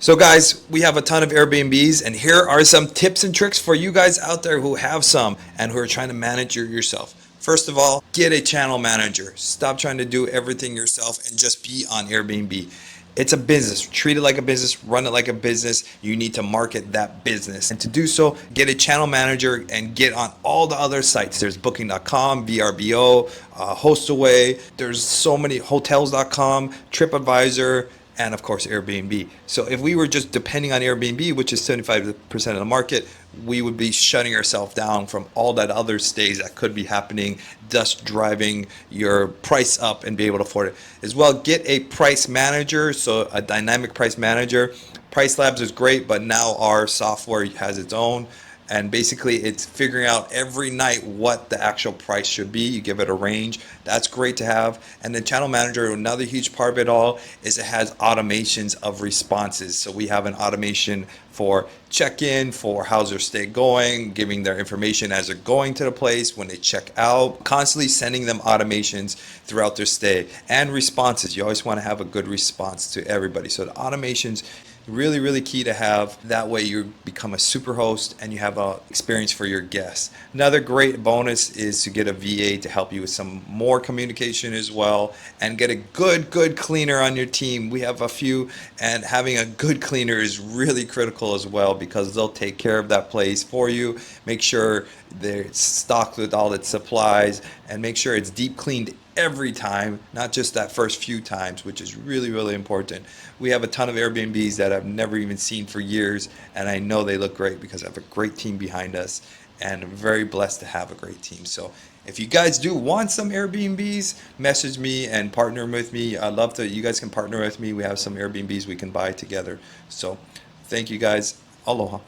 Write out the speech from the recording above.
So guys, we have a ton of Airbnbs, and here are some tips and tricks for you guys out there who have some and who are trying to manage it yourself. First of all, get a channel manager. Stop trying to do everything yourself and just be on Airbnb. It's a business. Treat it like a business, run it like a business. You need to market that business. And to do so, get a channel manager and get on all the other sites. There's booking.com, VRBO, Hostaway. There's so many, hotels.com, TripAdvisor, and of course Airbnb. So if we were just depending on Airbnb, which is 75% of the market, we would be shutting ourselves down from all that other stays that could be happening, thus driving your price up and be able to afford it. As well, get a price manager, so a dynamic price manager. Price Labs is great, but now our software has its own. And basically it's figuring out every night what the actual price should be. You give it a range. That's great to have. And the channel manager, another huge part of it all is it has automations of responses. So we have an automation for check-in, for how's their stay going, giving their information as they're going to the place, when they check out, constantly sending them automations throughout their stay, and responses. You always want to have a good response to everybody. So the automations, really key to have. That way you become a super host and you have a experience for your guests. Another great bonus is to get a VA to help you with some more communication as well, and get a good cleaner on your team. We have a few, and having a good cleaner is really critical as well, because they'll take care of that place for you, make sure they're stocked with all its supplies, and make sure it's deep cleaned every time, not just that first few times, which is really important. We have a ton of Airbnbs that I've never even seen for years, and I know they look great because I have a great team behind us, and I'm very blessed to have a great team. So if you guys do want some Airbnbs, message me and partner with me. I'd love to, you guys can partner with me. We have some Airbnbs we can buy together. So thank you guys. Aloha.